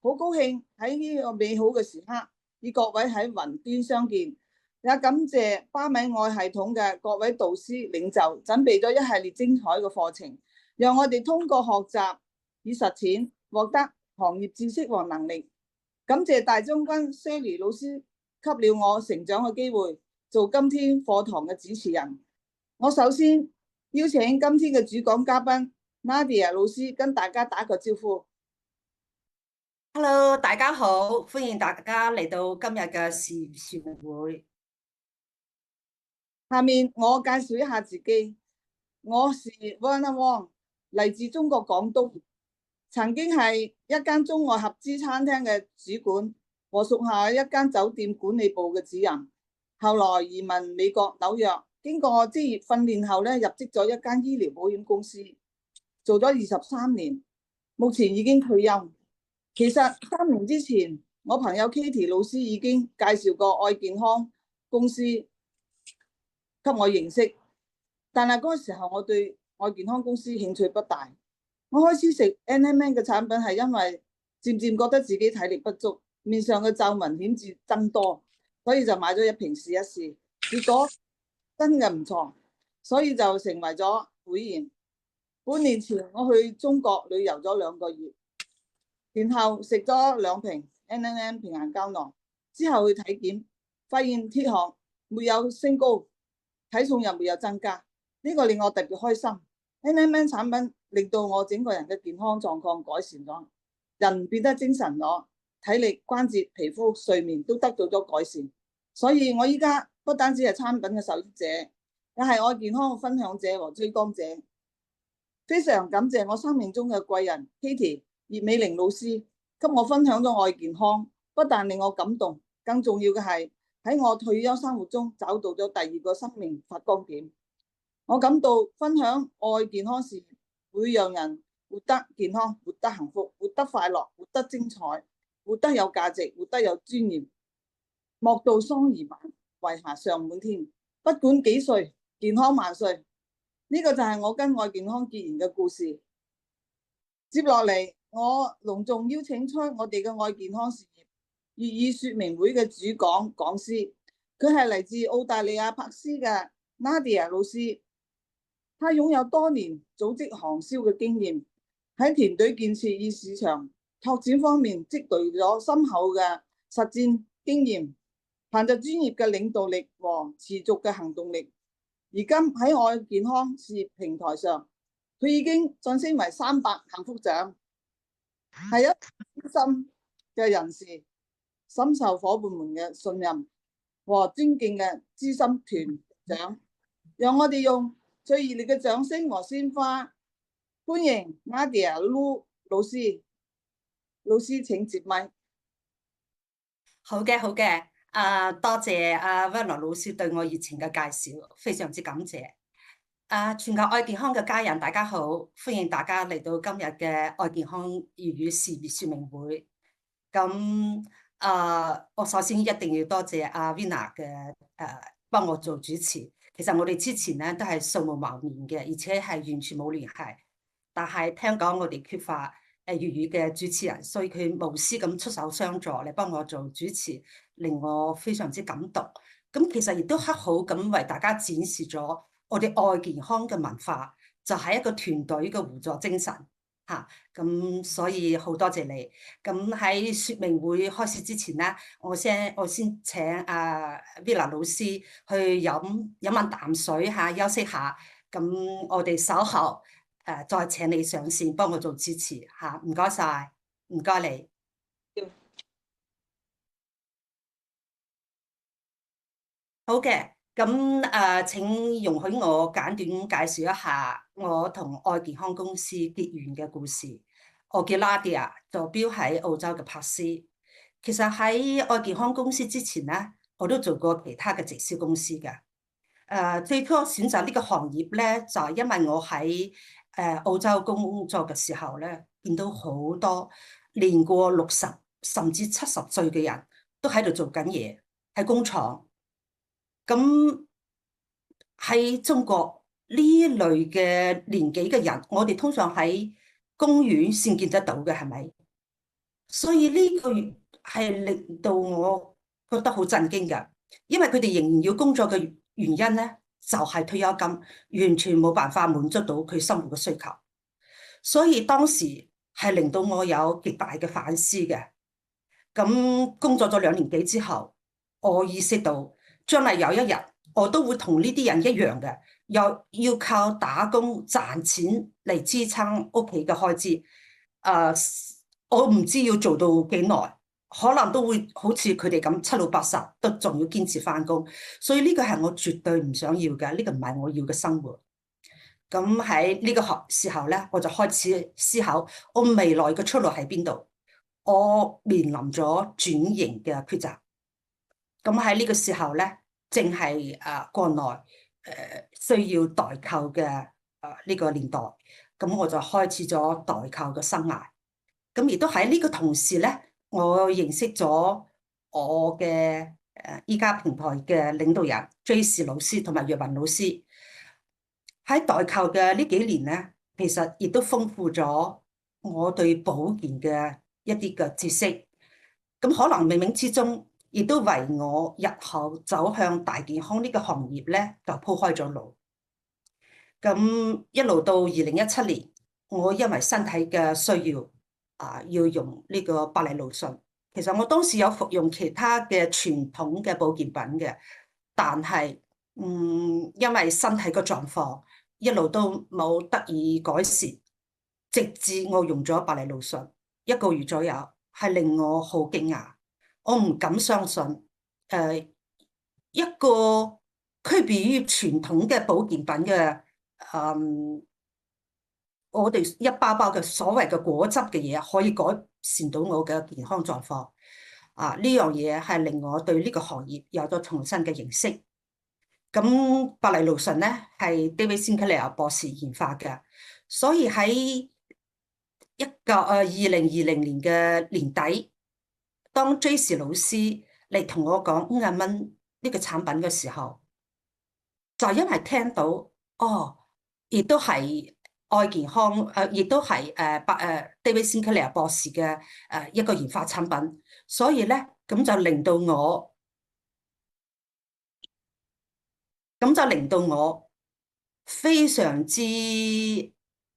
好高興喺呢個美好嘅時刻，與各位喺雲端相見。也感謝巴米愛系統嘅各位導師領袖，準備咗一系列精彩嘅課程，讓我哋通過學習與實踐，獲得行業知識和能力。感謝大將軍 Sally 老師給了我成長嘅機會，做今天課堂嘅主持人。我首先邀請今天嘅主講嘉賓 Nadia 老師跟大家打個招呼。Hello，大家好，歡迎大家嚟到今日嘅事業說明會。下面我介紹一下自己，我是 Verna Wong， 嚟自中國廣東，曾經係一間中外合資餐廳嘅主管和屬下一間酒店管理部嘅主任，後來移民美國紐約，經過職業訓練後咧，入職咗一間醫療保險公司，做咗23年，目前已經退休。其實3年之前，我朋友 Katie 老師已經介紹過愛健康公司給我認識，但係嗰個時候我對愛健康公司興趣不大。我開始食 NMN 嘅產品係因為漸漸覺得自己體力不足，面上嘅皺紋顯著增多，所以就買咗一瓶試一試，結果真嘅唔錯，所以就成為咗會員。半年前我去中國旅遊咗2個月。然後食咗2瓶 NMN 平衡膠囊，之後去體檢，發現鐵項沒有升高，體重又沒有增加，呢個令我特別開心。NMN 產品令到我整個人嘅健康狀況改善咗，人變得精神咗，體力、關節、皮膚、睡眠都得到咗改善。所以我依家不單止係產品嘅受益者，也係愛健康嘅分享者和推廣者。非常感謝我生命中嘅貴人 Katie 葉美玲老師給我分享咗愛健康，不但令我感動，更重要嘅係喺我退休生活中找到咗第2個生命發光點。我感到分享愛健康事業會讓人活得健康、活得幸福、活得快樂、活得精彩、活得有價值、活得有尊嚴。莫道桑榆晚，為霞尚滿天。不管幾歲，健康萬歲。呢個就係我跟愛健康結緣嘅故事。接落嚟，我隆重邀請出我哋嘅愛健康事業粵語說明會嘅主講師，佢係嚟自澳大利亞珀斯嘅 Nadia 老師。他擁有多年組織行銷嘅經驗，喺團隊建設與市場拓展方面積累咗深厚嘅實戰經驗，憑着專業嘅領導力和持續嘅行動力。而今喺愛健康事業平台上，佢已經晉升為300幸福獎，係一個資深嘅人士，深受夥伴們嘅信任和尊敬嘅資深團長。讓我哋用最熱烈嘅掌聲和鮮花歡迎 Nadia Lu 老師。老師請接麥。好嘅，多謝阿 Verna 老師對我熱情嘅介紹，非常之感謝。全球愛健康嘅家人，大家好，歡迎大家嚟到今日嘅愛健康粵語事業說明會。咁我首先一定要多謝阿 Verna 嘅幫我做主持。其實我哋之前咧都係素無謀面嘅，而且係完全冇聯繫。但係聽講我哋缺乏粵語嘅主持人，所以佢無私咁出手相助嚟幫我做主持，令我非常之感動。咁其實亦都恰好咁為大家展示咗我哋愛健康嘅文化，就係一個團隊嘅互助精神嚇。咁所以好多謝你。咁喺說明會開始之前咧，我先請阿 Verna 老師去飲啖淡水嚇，休息下。咁我哋稍後再請你上線幫我做支持嚇，唔該晒，唔該你。好嘅，咁請容許我簡短介紹一下我同愛健康公司結緣嘅故事。我叫 Nadia，坐標喺澳洲嘅珀斯。其實喺愛健康公司之前咧，我都做過其他嘅直銷公司嘅。最初選擇呢個行業咧，就係因為我喺澳洲工作嘅時候咧，見到好多年過60甚至70歲嘅人都喺度做緊嘢喺工廠。咁喺中國呢類嘅年紀嘅人，我哋通常喺公園先見得到嘅，係咪？所以呢個係令到我覺得好震驚嘅，因為佢哋仍然要工作嘅原因咧，就係退休金完全冇辦法滿足到佢生活嘅需求，所以當時係令到我有極大嘅反思嘅。咁工作咗2年幾之後，我意識到將來有一日我都會同呢啲人一樣嘅，要靠打工賺錢嚟支撐屋企嘅開支。我唔知要做到幾耐，可能都會好似佢哋咁七老八十都仲要堅持翻工，所以呢個係我絕對唔想要嘅，呢個唔係我要嘅生活。咁喺呢個時候咧，我就開始思考我未來嘅出路喺邊度。我面臨咗轉型嘅抉擇。咁喺呢個時候咧，正係國內需要代購嘅呢個年代，咁我就開始咗代購嘅生涯。咁亦都喺呢個同時咧，我認識咗我嘅依家平台嘅領導人 Joyce 老師同埋若雲老師。喺代購嘅呢幾年咧，其實亦都豐富咗我對保健嘅一啲嘅知識。咁可能冥冥之中，亦都為我日後走向大健康呢個行業咧，就鋪開咗路。咁一路到2017年，我因為身體嘅需要要用呢個百利路遜。其實我當時有服用其他嘅傳統嘅保健品嘅，但係因為身體個狀況一路都冇得以改善，直至我用咗百利路遜1個月左右，係令我好驚訝。我唔敢相信，一個區別於傳統嘅保健品嘅，我哋一包包嘅所謂嘅果汁嘅嘢，可以改善到我嘅健康狀況。呢樣嘢係令我對呢個行業有咗重新嘅認識。咁百利路遜咧係 David Sinclair 博士研發嘅，所以喺2020年嘅年底，當 Joyce 老師嚟同我講50蚊呢個產品嘅時候，就因為聽到亦都係愛健康亦都係David Sinclair 博士嘅一個研發產品，所以咧咁就令到我非常之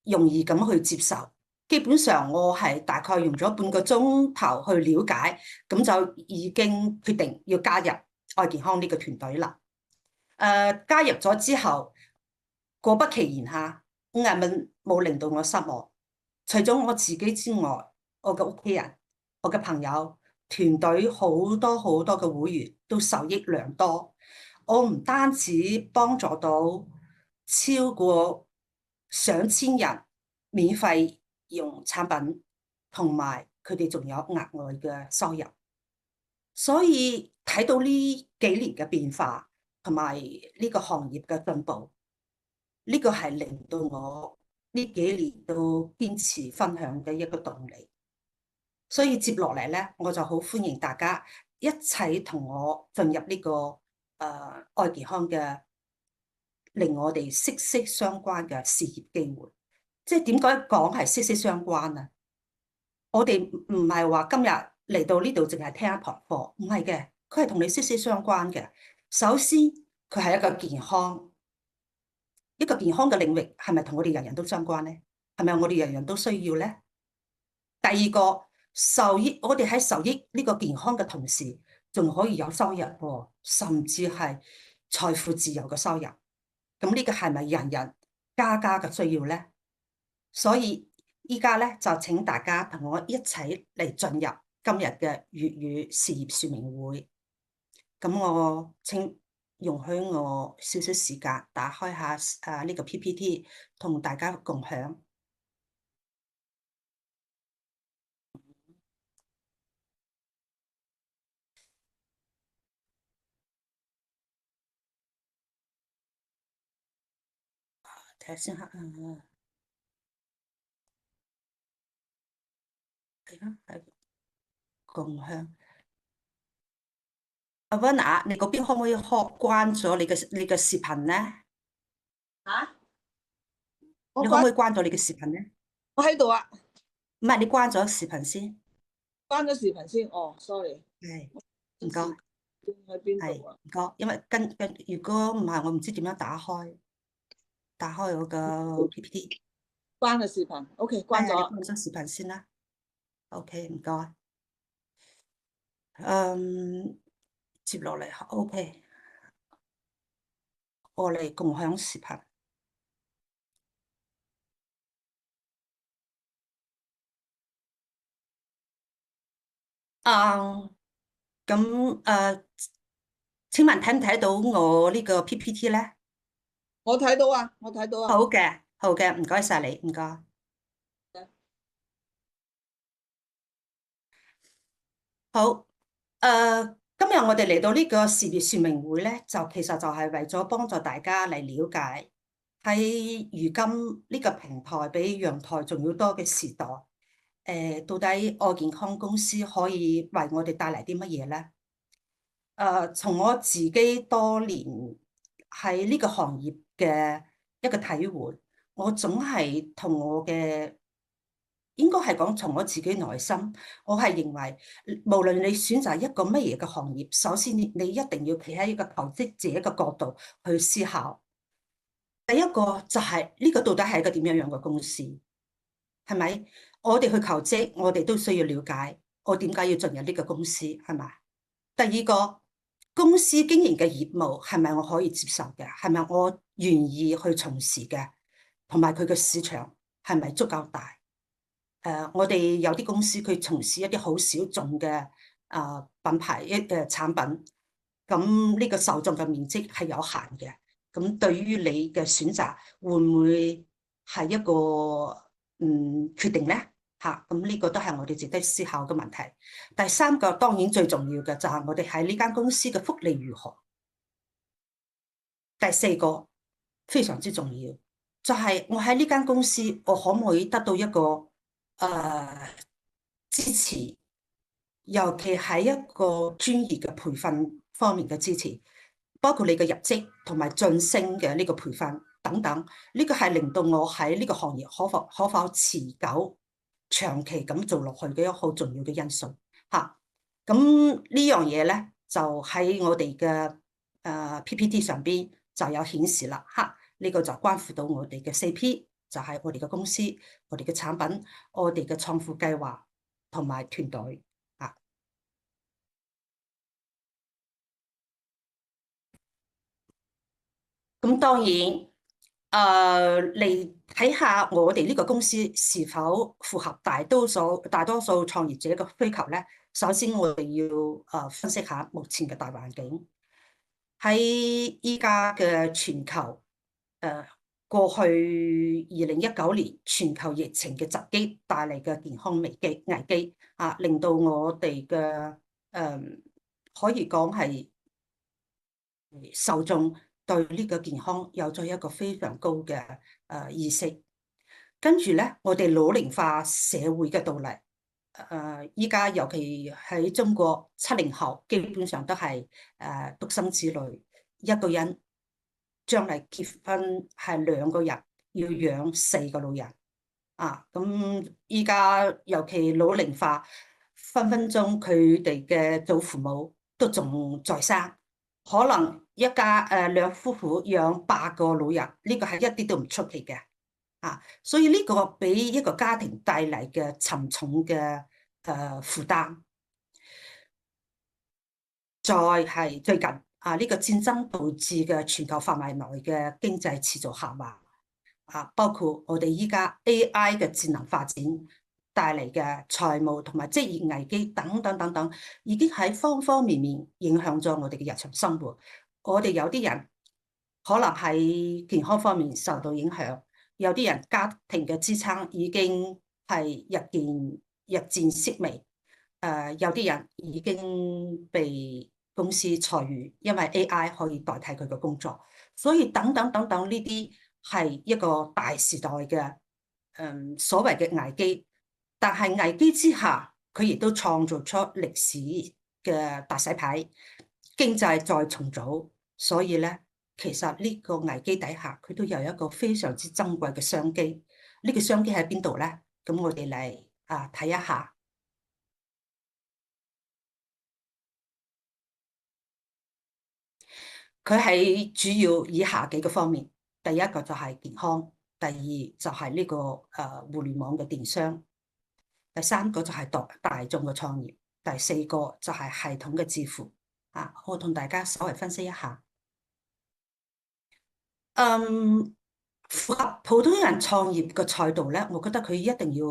容易咁去接受。基本上我係大概用咗半個鐘頭去了解，咁就已經決定要加入愛健康呢個團隊啦。加入咗之後，果不其然嚇，50蚊冇令到我失望。除咗我自己之外，我嘅屋企人、我嘅朋友、團隊好多好多嘅會員都受益良多。我唔單止幫助到超過上千人免費用產品，同埋佢哋仲有額外嘅收入。所以睇到呢幾年嘅變化，同埋呢個行業嘅進步，呢個係令到我呢幾年都堅持分享嘅一個動力。所以接落嚟咧，我就好歡迎大家一齊同我進入呢個愛健康嘅令我哋息息相關嘅事業機會。即係點解講係息息相關啊？我哋唔係話今日嚟到呢度淨係聽一堂課，唔係嘅，佢係同你息息相關嘅。首先，佢係一個健康嘅領域，係咪同我哋人人都相關咧？係咪我哋人人都需要咧？第二個，我哋喺受益呢個健康嘅同時，仲可以有收入喎，甚至係財富自由嘅收入。咁呢個係咪人人家家嘅需要咧？所以依家咧就請大家同我一齊嚟進入今日嘅粵語事業說明會。咁我請容許我少少時間打開下呢個 PPT，同大家共享。睇下先嚇，係共享。阿 Vana，你嗰邊可唔可以開關咗你嘅視頻咧？你可唔可以關咗你嘅視頻咧？我喺度啊。唔係，你關咗視頻先。關咗視頻先。哦，sorry，係，唔該，視頻喺邊係度啊？唔該，因為如果唔係，我唔知點樣打開我個 PPT。關咗視頻，OK，關你咗。關咗視頻先啦。OK，唔該。嗯，接落嚟，OK，我嚟共享視頻。啊，咁請問睇唔睇到我呢個 PPT 咧？我睇到啊，我睇到啊。好嘅，好嘅，唔該晒你，唔該。好，今日我哋嚟到呢個事業說明會咧，其實就係為咗幫助大家嚟了解喺如今呢個平台比陽台仲要多嘅時代，到底愛健康公司可以為我哋帶嚟啲乜嘢咧？從我自己多年喺呢個行業嘅一個體會，我總係同我嘅，應該係講從我自己內心，我係認為，無論你選擇一個乜嘢嘅行業，首先你一定要企喺一個投資者嘅角度去思考。第一個就係呢個到底係一個點樣樣嘅公司，係咪？我哋去求職，我哋都需要了解我點解要進入呢個公司，係咪？第二個，公司經營嘅業務係咪我可以接受嘅？係咪我願意去從事嘅？同埋佢嘅市場係咪足夠大？我哋有啲公司佢從事一啲好小眾嘅品牌嘅產品，咁呢個受眾嘅面積係有限嘅。咁對於你嘅選擇，會唔會係一個決定咧？嚇，咁呢個都係我哋值得思考嘅問題。第三個當然最重要嘅就係我哋喺呢間公司嘅福利如何。第四個非常之重要，就係我喺呢間公司，我可唔可以得到一個支持，尤其喺一個專業嘅培訓方面嘅支持，包括你嘅入職同埋晉升嘅呢個培訓等等，呢個係令到我喺呢個行業可否持久長期咁做落去嘅一個好重要嘅因素嚇。咁呢樣嘢咧，就喺我哋嘅PPT 上邊就有顯示啦嚇。呢個就關乎到我哋嘅4P，就係我哋嘅公司、我哋嘅產品、我哋嘅創富計劃同埋團隊啊。咁當然，嚟睇下我哋呢個公司是否符合大多數創業者嘅需求咧。首先，我哋要分析下目前嘅大環境。喺依家嘅全球，過去2019年全球疫情嘅襲擊帶嚟嘅健康危機啊，令到我哋嘅可以講係受眾對呢個健康有咗一個非常高嘅意識。跟住咧，我哋老齡化社會嘅到嚟，依家尤其喺中國70後基本上都係獨生子女，一個人將嚟結婚係2個人要養4個老人啊！咁依家尤其老齡化，分分鐘佢哋嘅祖父母都仲在生，可能一家兩夫婦養8個老人，呢個係一啲都唔出奇嘅。所以呢個俾一個家庭帶嚟嘅沉重嘅負擔，再係最近呢個戰爭導致嘅全球範圍內嘅經濟持續下滑包括我哋依家 AI 嘅智能發展帶嚟嘅財務同埋職業危機等等等等，已經喺方方面面影響咗我哋嘅日常生活。我哋有啲人可能喺健康方面受到影響。有啲人家庭嘅支撐已經係日漸式微，有啲人已經被公司裁員，因為 AI 可以代替佢嘅工作，所以等等等等呢啲係一個大時代嘅所謂嘅危機，但係危機之下，佢亦都創造出歷史嘅大洗牌，經濟再重組，所以咧。其實呢個危機底下，佢都有一個非常之珍貴嘅商機。呢個商機喺邊度咧？咁我哋嚟睇一下。佢係主要以下幾個方面，第一個就係健康，第二就係呢個互聯網嘅電商，第三個就係大眾嘅創業，第四個就係系統嘅支付。我同大家稍微分析一下。符合普通人創業嘅賽道咧，我覺得佢一定要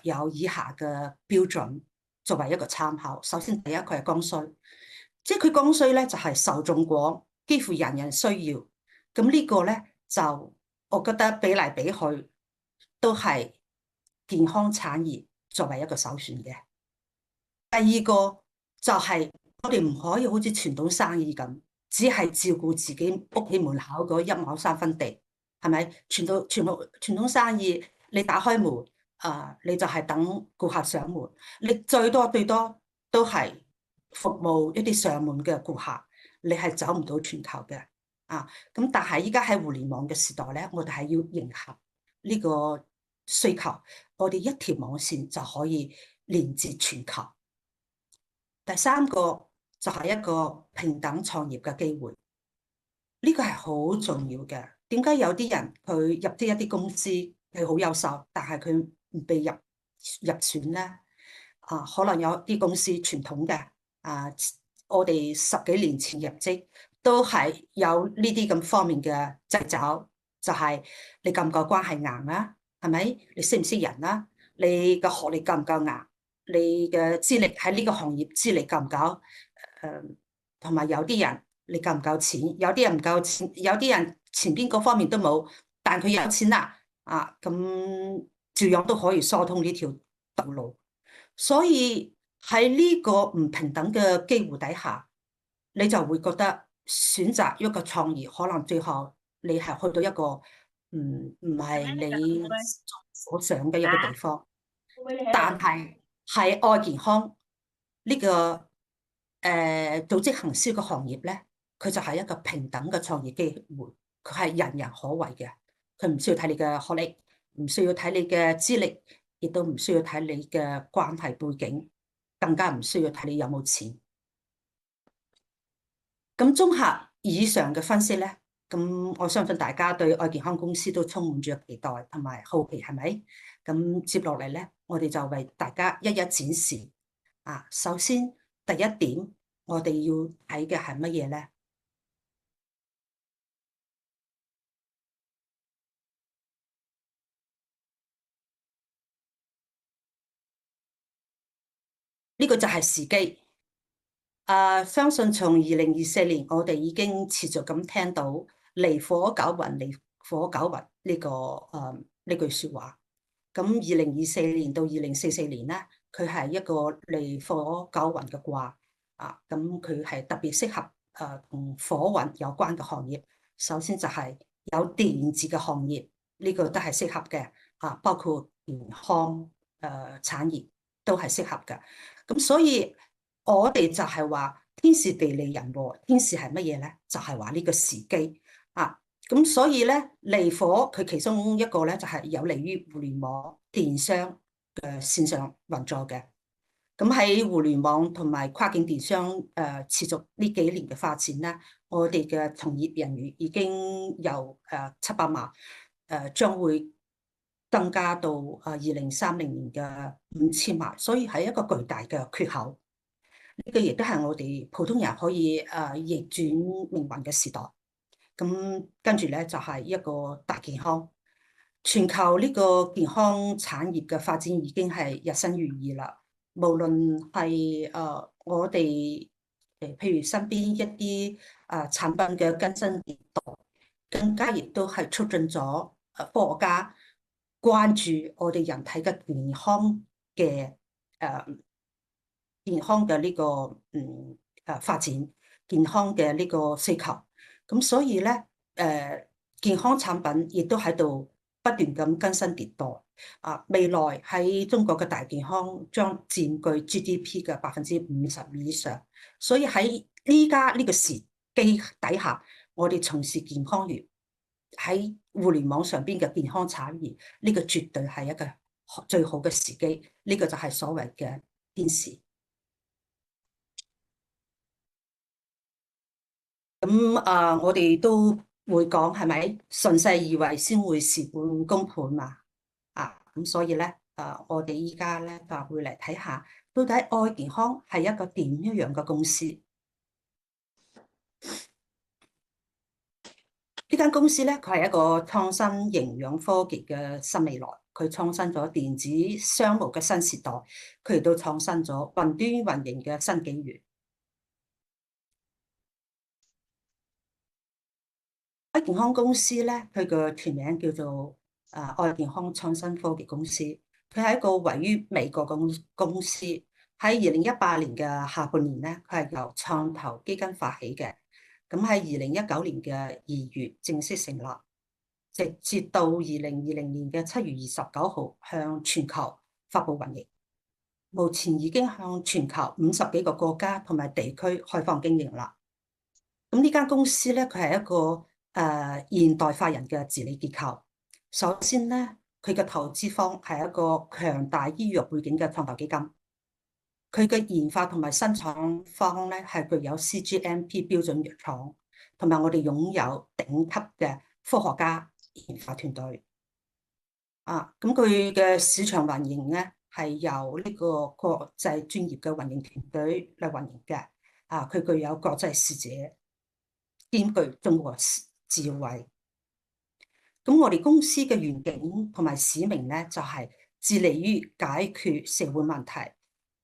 有以下嘅標準作為一個參考。首先，第一，佢係剛需，即係佢剛需咧就係受眾廣，幾乎人人需要。咁呢個咧就我覺得比嚟比去都係健康產業作為一個首選嘅。第二個就係我哋唔可以好似傳統生意咁，只係照顧自己屋企門口嗰一畝三分地，係咪？傳統生意，你打開門你就係等顧客上門，你最多都係服務一啲上門嘅顧客，你係走唔到全球嘅咁但係依家喺互聯網嘅時代咧，我哋係要迎合呢個需求，我哋一條網線就可以連接全球。第三個就係一個平等創業嘅機會，呢個係好重要嘅。點解有啲人佢入啲一啲公司係好優秀，但係佢唔被入選咧？可能有啲公司傳統嘅我哋10幾年前入職都係有呢啲咁方面嘅掣肘，就係你夠唔夠關係硬啦，係咪？你識唔識人啦？你嘅學歷夠唔夠硬？你嘅資歷喺呢個行業資歷夠唔夠？同埋有啲人你夠唔夠錢？有啲人唔夠錢，有啲人前邊嗰方面都冇，但佢有錢啦咁照樣都可以疏通呢條道路。所以喺呢個唔平等嘅機會底下，你就會覺得選擇一個創業，可能最後你係去到一個唔係你所想嘅一個地方。但係愛健康呢個組織行銷嘅行業咧，佢就係一個平等嘅創業機會，佢係人人可為嘅，佢唔需要睇你嘅學歷，唔需要睇你嘅資歷，亦都唔需要睇你嘅關係背景，更加唔需要睇你有冇錢。咁綜合以上嘅分析咧，咁我相信大家對愛健康公司都充滿住期待同埋好奇，係咪？咁接落嚟咧，我哋就為大家一一展示。首先第一點，我哋要睇嘅係乜嘢咧？呢個就係時機。相信從2024年，我哋已經持續咁聽到離火九雲，離火九雲呢句說話。咁2024年到2044年咧，佢係一個離火九雲嘅卦咁佢係特別適合同火運有關嘅行業。首先就係有電子嘅行業，呢個都係適合嘅包括健康產業都係適合嘅。咁所以我哋就係話天時地利人和，天時係乜嘢咧？就係話呢個時機咁所以咧，離火佢其中一個咧就係有利於互聯網電商嘅線上運作嘅。咁喺互聯網同埋跨境電商持續呢幾年嘅發展咧，我哋嘅從業人員已經由700萬將會增加到2030年嘅5000萬，所以係一個巨大嘅缺口。呢個亦都係我哋普通人可以逆轉命運嘅時代。咁跟住咧就係一個大健康，全球呢個健康產業嘅發展已經係日新月異啦。無論係我哋譬如身邊一啲產品嘅更新迭代，更加亦都係促進咗科學家關注我哋人體嘅健康嘅呢個發展，健康嘅呢個需求。咁所以咧，健康產品亦都喺度不斷咁更新迭代未來喺中國嘅大健康將佔據 GDP 嘅50%以上，所以喺依家呢個時機底下，我哋從事健康業喺互聯網上邊嘅健康產業，呢個絕對係一個最好嘅時機，呢個就係所謂嘅天時。我哋都會講係咪順勢而為先會事半功倍嘛？咁所以咧，我哋依家咧就會嚟睇下，到底愛健康係一個點樣嘅公司？呢間公司咧，佢係一個創新營養科技嘅新未來。佢創新咗電子商務嘅新時代，佢亦都創新咗雲端運營嘅新機遇。愛健康公司咧，佢個全名叫做愛健康創新科技公司。佢係一個位於美國嘅公司。喺2018年嘅下半年咧，佢係由創投基金發起嘅。咁喺2019年嘅2月正式成立，直至到2020年嘅7月29號向全球發布運營。目前已經向全球50幾個國家同埋地區開放經營啦。咁呢間公司咧，佢係一個現代化人嘅治理結構。首先咧，佢嘅投資方係一個強大醫藥背景嘅創投基金。佢嘅研發同埋生產方咧係具有 CGMP 標準藥廠，同埋我哋擁有頂級嘅科學家研發團隊。咁佢嘅市場運營咧係由呢個國際專業嘅運營團隊嚟運營嘅。佢具有國際視野，兼具中國智慧。咁我哋公司嘅願景同埋使命咧，就係致力於解決社會問題，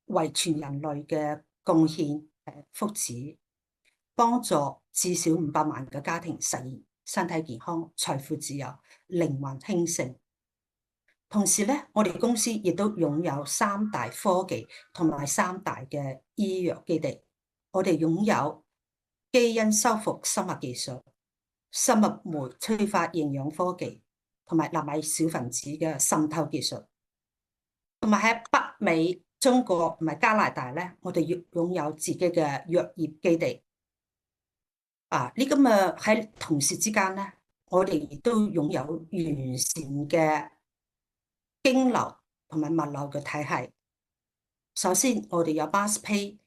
為全人類嘅貢獻福祉，幫助至少500萬嘅家庭實現身體健康、財富自由、靈魂興盛。同時咧，我哋公司亦都擁有3大科技同埋3大嘅醫藥基地。我哋擁有基因修復生物技術、生物酶催化營養科技同埋納米小分子嘅滲透技術，同埋喺北美、中國同埋加拿大咧，我哋擁有自己嘅藥業基地。呢咁啊喺同時之間咧，我哋亦都擁有完善嘅經流同埋物流嘅體系。首先，我哋有 BaskPay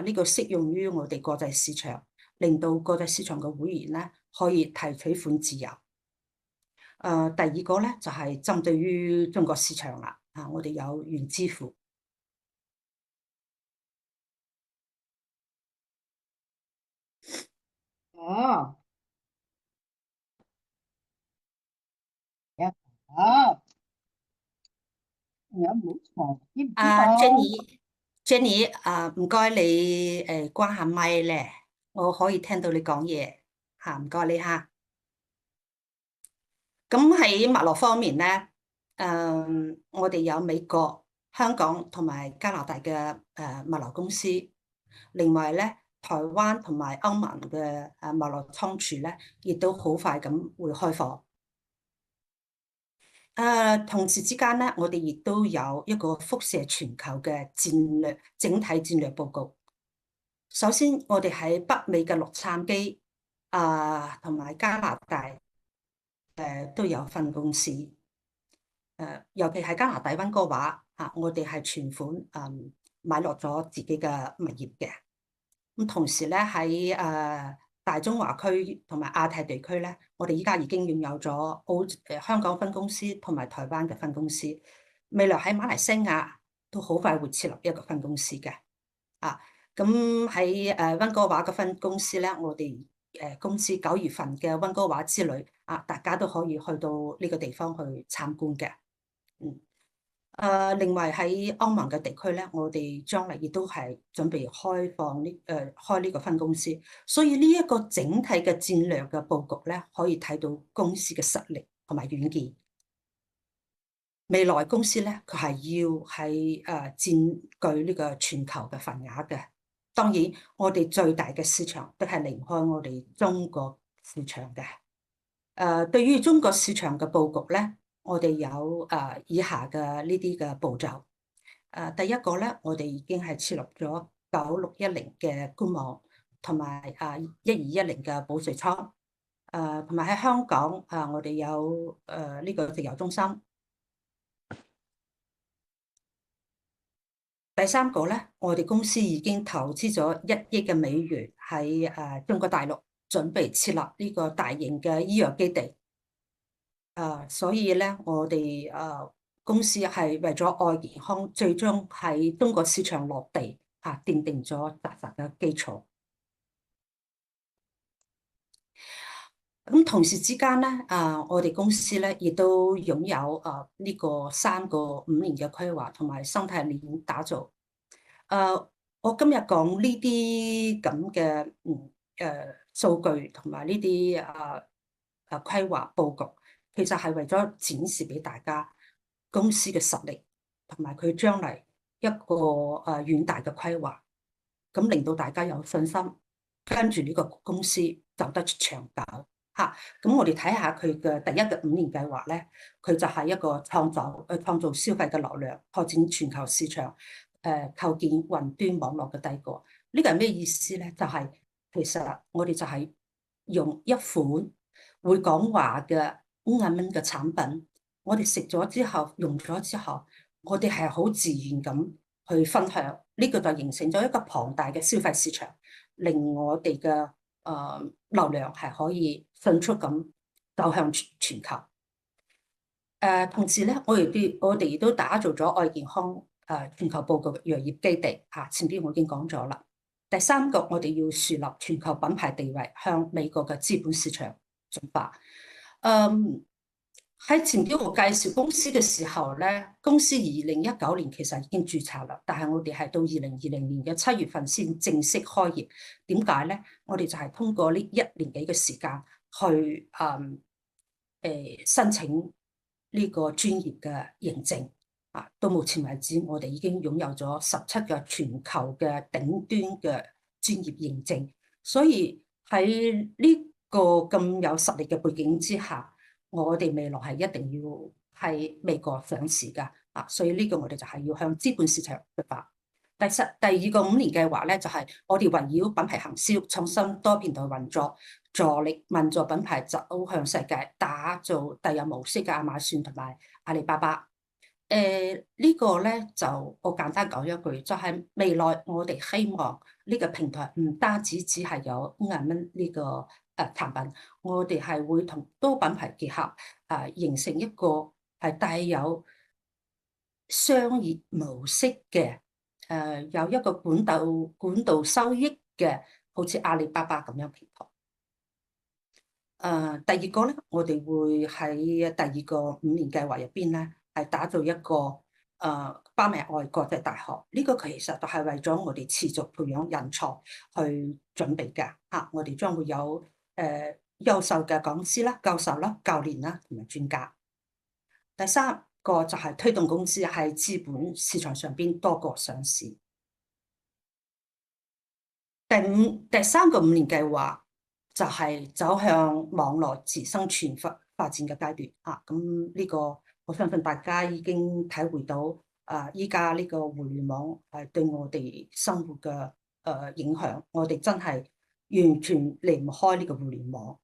呢個適用於我哋國際市場，令到國際市場嘅會員咧可以提取款自由。第二個咧就係針對於中國市場啦。我哋有原支付。啊，啊，有冇錯？知唔知道？Jenny，唔該你關下咪咧，我可以聽到你講嘢嚇，唔該你嚇。咁喺物流方面咧，我哋有美國、香港同埋加拿大嘅物流公司，另外咧台灣同埋歐盟嘅物流倉儲咧，亦都好快咁會開貨。同時之間咧，我哋亦都有一個輻射全球嘅整體戰略報告。首先，我哋喺北美嘅洛杉磯同埋加拿大都有分公司。尤其係加拿大溫哥華我哋係全款買落咗自己嘅物業嘅。咁同時咧喺大中華區同埋亞太地區咧，我哋依家已經擁有咗香港分公司同埋台灣嘅分公司，未來喺馬來西亞都好快會設立一個分公司嘅。咁喺溫哥華嘅分公司咧，我哋公司9月份嘅溫哥華之旅大家都可以去到呢個地方去參觀嘅。另外喺歐盟嘅地區咧，我哋將來亦都係準備開呢個分公司，所以呢一個整體嘅戰略嘅佈局咧，可以睇到公司嘅實力同埋遠見。未來公司咧，佢係要係佔據呢個全球嘅份額嘅。當然，我哋最大嘅市場都係離唔開我哋中國市場嘅。對於中國市場嘅佈局咧，我哋有以下嘅呢啲嘅步驟。第一個咧，我哋已經係設立咗9610嘅官網，同埋1210嘅保稅倉。同埋喺香港我哋有呢個直郵中心。第三個咧，我哋公司已經投資咗1億嘅美元喺中國大陸準備設立呢個大型嘅醫藥基地。所以咧，我哋公司係為咗愛健康，最終喺中國市場落地奠定咗紮實嘅基礎。咁同時之間咧，我哋公司咧亦都擁有呢個3個5年嘅規劃同埋生態鏈打造。我今日講呢啲咁嘅數據同埋呢啲規劃佈局，其實係為咗展示俾大家公司嘅實力同埋佢將嚟一個遠大嘅規劃，咁令到大家有信心跟住呢個公司走得長久。咁我哋睇下佢嘅第一個5年計劃咧，佢就係一個創造消費嘅流量，拓展全球市場，構建雲端網絡嘅帝國。呢個係咩意思咧？就係其實我哋就係用一款會講話嘅5蚊嘅產品，我哋食咗之後，用咗之後，我哋係好自然咁去分享，呢個就形成咗一個龐大嘅消費市場，令我哋嘅流量係可以迅速咁走向全球。同時咧，我哋亦都打造咗愛健康全球佈局藥業基地前邊我已經講咗啦。第3個，我哋要樹立全球品牌地位，向美國嘅資本市場進發。喺前邊我介紹公司嘅時候咧，公司2019年其實已經註冊啦，但係我哋係到2020年嘅7月份先正式開業。點解咧？我哋就係通過呢1年幾嘅時間去申請呢個專業嘅認證。到目前為止，我哋已經擁有咗17個全球嘅頂端嘅專業認證。所以喺呢個咁有實力嘅背景之下，我哋未來係一定要喺美國上市㗎，所以呢個我哋就係要向資本市場出發。第2個5年計劃咧，就係我哋圍繞品牌行銷、創新多平台運作，助力民族品牌走向世界，打造第一模式嘅亞馬遜同埋阿里巴巴。呢個咧就我簡單講一句，就係未來我哋希望呢個平台唔單止只係有5蚊呢個產品，我哋係會同多品牌結合，形成一個係帶有商業模式嘅，有一個管道收益嘅，好似阿里巴巴咁樣平台。第2個咧，我哋會喺第2個5年計劃入邊咧，係打造一個包埋外國嘅大學。呢個其實就係為咗我哋持續培養人才去準備嘅。我哋將會有優秀嘅講師啦、教授啦、教練啦同埋專家。第3個就係推動公司喺資本市場上邊多國上市。第3個5年計劃就係走向網絡自生全發展嘅階段。咁呢個我相信大家已經體會到，依家呢個互聯網係對我哋生活嘅影響，我哋真係完全離唔開呢個互聯網。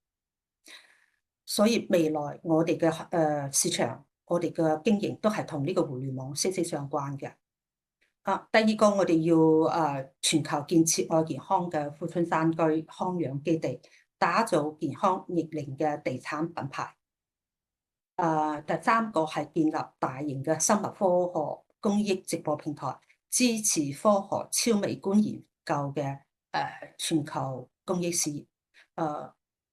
所以未來我哋嘅市場，我哋嘅經營都係同呢個互聯網息息相關嘅。第2個我哋要全球建設愛健康嘅富春山居康養基地，打造健康逆齡嘅地產品牌。第3個係建立大型嘅生物科學公益直播平台，支持科學超微觀研究嘅全球公益事業。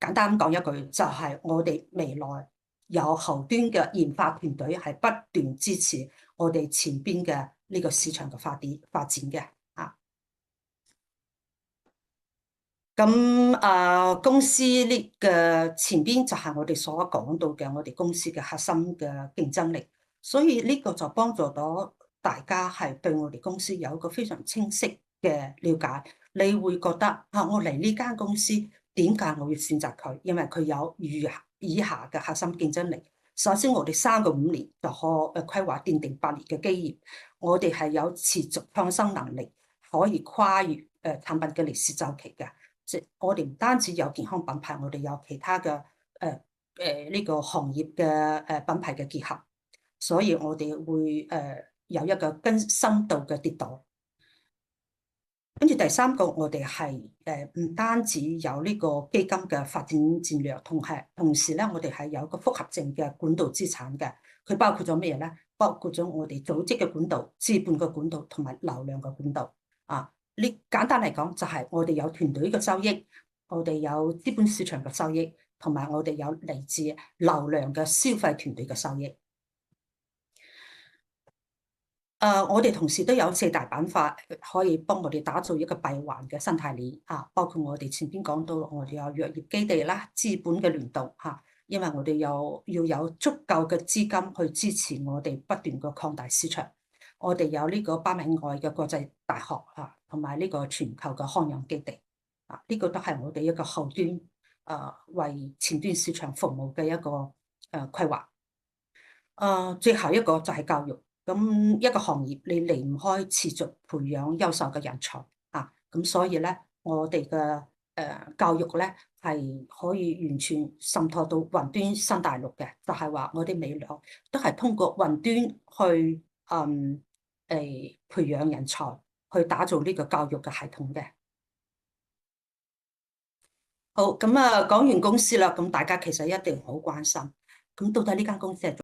簡單講一句，就係我哋未來有後端嘅研發團隊係不斷支持我哋前邊嘅呢個市場嘅發展嘅。咁公司呢嘅前邊就係我哋所講到嘅我哋公司嘅核心嘅競爭力，所以呢個就幫助到大家係對我哋公司有一個非常清晰嘅了解。你會覺得我嚟呢間公司點解我要選擇佢？因為佢有以下嘅核心競爭力。首先，我哋3個5年就可規劃奠定8年嘅基業，我哋係有持續創新能力，可以跨越產品嘅歷史周期嘅。即我哋唔單止有健康品牌，我哋有其他嘅呢個行業嘅品牌嘅結合，所以我哋會有一個更深度嘅跌度。跟住第三個，我哋係唔單止有呢個基金嘅發展戰略，同時咧，我哋係有一個複合性嘅管道資產嘅。佢包括咗咩咧？包括咗我哋組織嘅管道、資本嘅管道同埋流量嘅管道。啊，呢簡單嚟講就係我哋有團隊嘅收益，我哋有資本市場嘅收益，同埋我哋有嚟自流量嘅消費團隊嘅收益。我哋同時都有四大板塊可以幫我哋打造一個閉環嘅生態鏈啊，包括我哋前邊講到，我哋有藥業基地啦、資本嘅聯動嚇，因為我哋要有足夠嘅資金去支持我哋不斷嘅擴大市場。我哋有呢個北美外嘅國際大學啊，同埋呢個全球嘅康養基地啊，呢個都係我哋一個後端為前端市場服務嘅一個規劃。最後一個就係教育。咁一個行業你離唔開持續培養優秀嘅人才啊！咁所以咧，我哋嘅教育咧係可以完全滲透到雲端新大陸嘅，就係話我哋未來都係通過雲端去培養人才，去打造呢個教育嘅系統嘅。好，咁講完公司啦，咁大家其實一定好關心，咁到底呢間公司係做